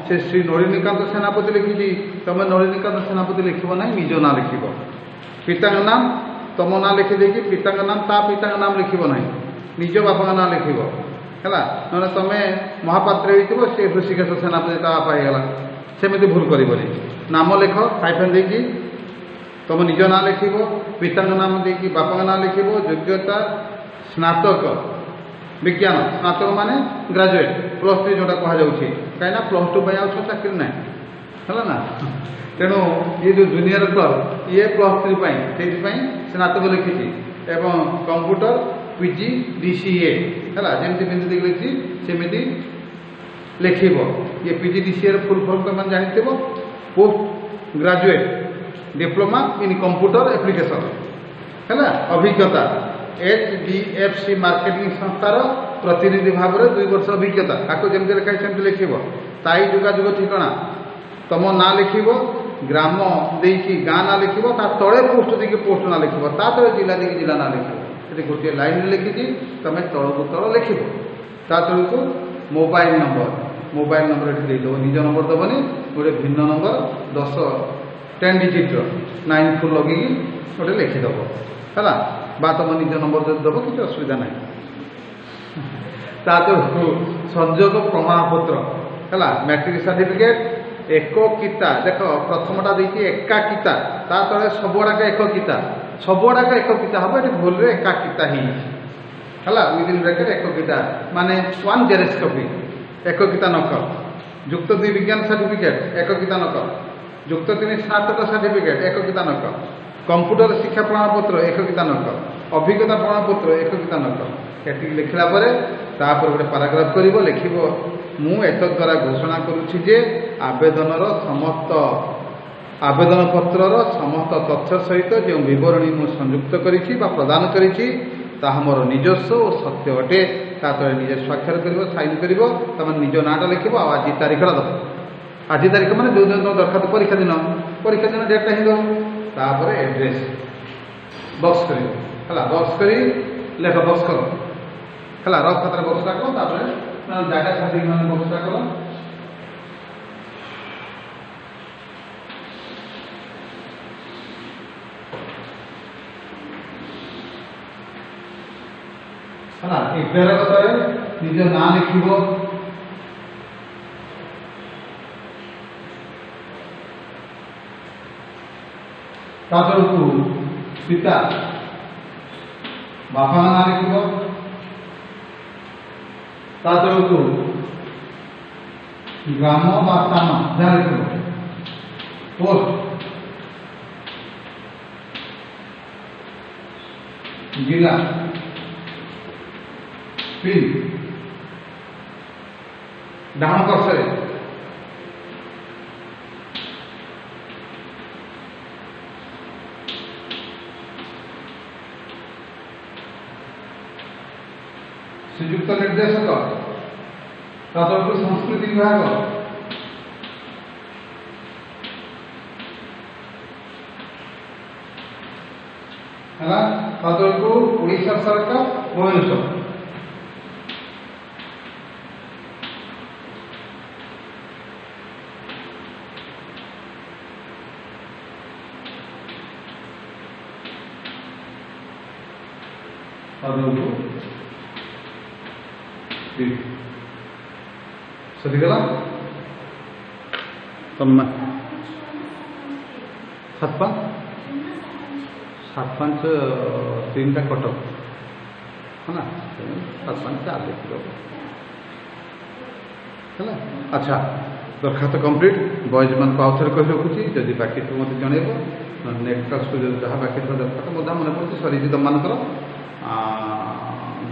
से श्री नलिनीकांत सेनापति लिखी तुम नलिनीकांत सेनापति लिखब ना निज ना लिख पिता नाम तुम ना लिखिदे पिता नाम ता पिता नाम लिखब ना निज बापा ना लिखब है ना तुम महापात्र हो सी ऋषिकेश सेनापति ता बापा होगा सेमती भूल करबनी नाम लिख हाइफेन देखी तुम निज ना लिख पिता नाम देखी बापा ना लिख योग्यता स्नातक विज्ञान स्नातक माने ग्रेजुएट +3 जोटा कहुच्छे कहीं +2 आज चाकरी ना है ना तेणु ये जो जूनियर क्लर्क ये +3 से स्नातक लिखी एवं कंप्यूटर PG DCA है जमी बिंदु लिखी सेमती लिख ये PG DCA फुल फॉर्म तुम जानते post graduate diploma in computer application है अभिज्ञता HDFC मार्केटिंग संस्थार प्रतिनिधि भाव में 2 वर्ष अभिज्ञता आपको जमी लिखाई सेमती लिख स्थायी जोगाजोग ठिकाना तुम ना लिख ग्राम देखी गाँ ना लिख तले पोस्ट देखिए पोस्ट ना लिख तले जिला देखिए जिला ना लिख गोटे लाइन लिखी तुम तल को तल लिख तल को मोबाइल नंबर ये देदेव निज नंबर दबनी गोटे भिन्न नंबर 10 डिजिट 9 फुल लगे गोटे लिखिदेव है बा तुम निज नंबर जो दब किसी असुविधा ना संजोग प्रमाणपत्र है मैट्रिक सर्टिफिकेट एककिता देख प्रथमटा देखिए एकाकिता तले सबुआड़ाक एककिता सबुआड़ाक एककिता हम ये भूल एकाकिता ही है विदिन ब्रैकेट एककिता माने 1 जेरेक्स कॉपी एककिता नकल युक्त 2 विज्ञान सर्टिफिकेट एककिता नकल युक्त 3 स्नातक सर्टिफिकेट एककिता नकल कंप्यूटर शिक्षा प्रमाणपत्र एककिता नकल अभिज्ञता प्रमाणपत्र एककिता नकल ये लिखला गोटे पाराग्राफ कर लिख मु एतद्वारा घोषणा करुछि जे आवेदनर समस्त आवेदन पत्रर समस्त तथ्य सहित जो विवरणी मु संयुक्त करिछि बा प्रदान करिछि ତାହା ମୋର ନିଜସ୍ୱ ଓ ସତ୍ୟ ଅଟେ। ତା ତଳେ ନିଜେ ସ୍ୱାକ୍ଷର କରିବ, ସାଇନ୍ କରିବ, ତାମାନେ ନିଜ ନାଁଟା ଲେଖିବ, ଆଉ ଆଜି ତାରିଖଟା ଦେବ। ଆଜି ତାରିଖ ମାନେ ଯେଉଁଦିନ ତୁମ ଦରଖାସ୍ତ ପରୀକ୍ଷା ଦିନ ଡେଟ୍ଟା ହିଁ ଦେବ। ତାପରେ ଏଡ୍ରେସ୍ ବକ୍ସ କରିବ ହେଲା, ବକ୍ସ କରି ଲେଖ, ବକ୍ସ କର ହେଲା, ରଫ୍ ଖାତାରେ ବକ୍ସଟା କର, ତାପରେ ଜାଗା ଛାଡ଼ିକି ମାନେ ବକ୍ସଟା କର। ହେଲା, ଏ ତଳେ ନିଜ ନାଁ ଲେଖିବ, ତା ତଳକୁ ପିତା ବାପାଙ୍କ ନାଁ ଲେଖିବ, ତା ତଳକୁ ଗ୍ରାମ ବା ସ୍ଥାନ ଯାହା ଲେଖିବ, ପୋଷ୍ଟ, ଜିଲ୍ଲା, ପିନ୍, ଡାହାଣ ପାର୍ଶ୍ୱରେ ଶ୍ରୀଯୁକ୍ତ ନିର୍ଦ୍ଦେଶକ, ତା ତଳକୁ ସଂସ୍କୃତି ବିଭାଗ, ହେଲା, ତା ତଳକୁ ଓଡ଼ିଶା ସରକାର ଭୁବନେଶ୍ୱର, ସରିଗଲା। ତମେ 7-5-3ଟା କଟକ ହେଲା, 7-5-4 ଦେଖିବ ହେଲା। ଆଚ୍ଛା, ଦରଖାସ୍ତ କମ୍ପ୍ଲିଟ୍। ବଏଜ୍ ମାନଙ୍କୁ ଆଉ ଥରେ କହି ରଖୁଛି, ଯଦି ବାକି ଥିବ ମୋତେ ଜଣାଇବ। ନେକ୍ସଟ କ୍ଲାସ୍କୁ ଯଦି ଯାହା ବାକି ଥିବ ଦରଖାସ୍ତ ମଧ୍ୟ ମନେ ପଡ଼ୁଛି ସରିଛି ତୁମମାନଙ୍କର।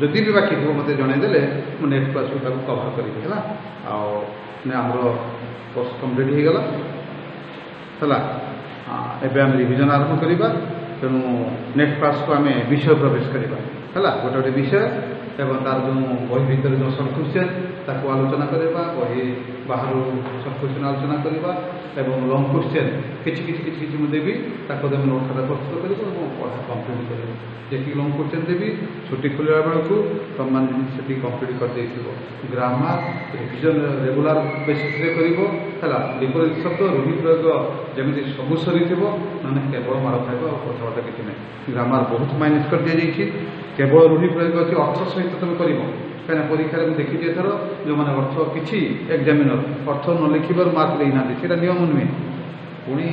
ଯଦି ବି ବାକି ଥିବ ମୋତେ ଜଣାଇଦେଲେ ମୁଁ ନେକ୍ସଟ କ୍ଲାସ୍କୁ ତାକୁ କଭର୍ କରିବି ହେଲା। ଆଉ ଆମର କୋର୍ସ କମ୍ପ୍ଲିଟ୍ ହେଇଗଲା ହେଲା। ଏବେ ଆମେ ରିଭିଜନ୍ ଆରମ୍ଭ କରିବା। ତେଣୁ ନେକ୍ସଟ କ୍ଲାସ୍କୁ ଆମେ ବିଷୟ ପ୍ରବେଶ କରିବା ହେଲା। ଗୋଟେ ଗୋଟେ ବିଷୟ ଏବଂ ତାର ଯେଉଁ ବହି ଭିତରେ ଯେଉଁ ସର୍ଟ କ୍ୱେଶ୍ଚନ୍ ତାକୁ ଆଲୋଚନା କରିବା, ବହି ବାହାରୁ ସର୍ଟ କ୍ୱେଶ୍ଚନ୍ ଆଲୋଚନା କରିବା ଏବଂ ଲଙ୍ଗ୍ କ୍ୱେଶ୍ଚନ୍ କିଛି ମୁଁ ଦେବି, ତାକୁ ଆମେ ନୋଟ୍ ଖାତା ପ୍ରସ୍ତୁତ କରିବ ଏବଂ ପଢ଼ା କମ୍ପ୍ଲିଟ୍ କରିବ। ଯେତିକି ଲଙ୍ଗ୍ କ୍ୱେଶ୍ଚନ୍ ଦେବି ଛୁଟି ଖୋଲିବା ବେଳକୁ ତୁମମାନେ ଯେମିତି ସେତିକି କମ୍ପ୍ଲିଟ୍ କରିଦେଇଥିବ। ଗ୍ରାମାର ରିଭିଜନ୍ ରେଗୁଲାର ବେସିସ୍ରେ କରିବ ହେଲା। ବିପରୀତ ଶବ୍ଦ, ରୂଢ଼ି ପ୍ରୟୋଗ ଯେମିତି ସବୁ ସରିଥିବ, ମାନେ କେବଳ ମାଡ଼ ଖାଇବ ଆଉ କଥାବାର୍ତ୍ତା କିଛି ନାହିଁ। ଗ୍ରାମାର ବହୁତ ମାଇନସ୍ କରିଦିଆଯାଇଛି, କେବଳ ରୂଢ଼ି ପ୍ରୟୋଗ ଅଛି, ଅର୍ଥ ସହିତ ତୁମେ କରିବ। କାହିଁକିନା ପରୀକ୍ଷାରେ ମୁଁ ଦେଖିଛି ଏଥର ଯେଉଁମାନେ ଅର୍ଥ କିଛି ଏକ୍ଜାମିନର ଅର୍ଥ ନ ଲେଖିବାରୁ ମାର୍କ ଦେଇନାହାନ୍ତି, ସେଇଟା ନିୟମ ନୁହେଁ। ପୁଣି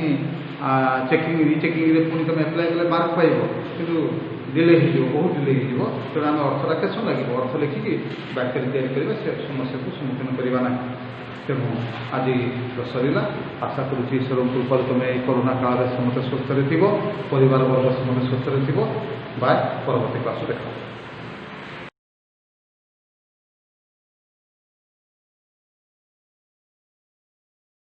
ରିଚେକିଂରେ ପୁଣି ତୁମେ ଆପ୍ଲାଏ କଲେ ମାର୍କ ପାଇବ, କିନ୍ତୁ ଡିଲେ ହେଇଯିବ, ବହୁତ ଡିଲେ ହେଇଯିବ। ତେଣୁ ଆମେ ଅର୍ଥଟା କେତେ ସମୟ ଲାଗିବ, ଅର୍ଥ ଲେଖିକି ବାକ୍ୟରେ ତିଆରି କରିବା, ସେ ସମସ୍ୟାକୁ ସମ୍ମୁଖୀନ କରିବା ନାହିଁ। ତେଣୁ ଆଜି ତ ସରିଲା। ଆଶା କରୁଛି ଈଶ୍ୱରଙ୍କ କୃପାରୁ ତୁମେ ଏହି କରୋନା କାଳରେ ସମସ୍ତେ ସୁସ୍ଥରେ ଥିବ, ପରିବାର ବର୍ଗ ସମସ୍ତେ ସୁସ୍ଥରେ ଥିବ। ବାଏ, ପରବର୍ତ୍ତୀ କ୍ଲାସ୍ରେ ଦେଖା।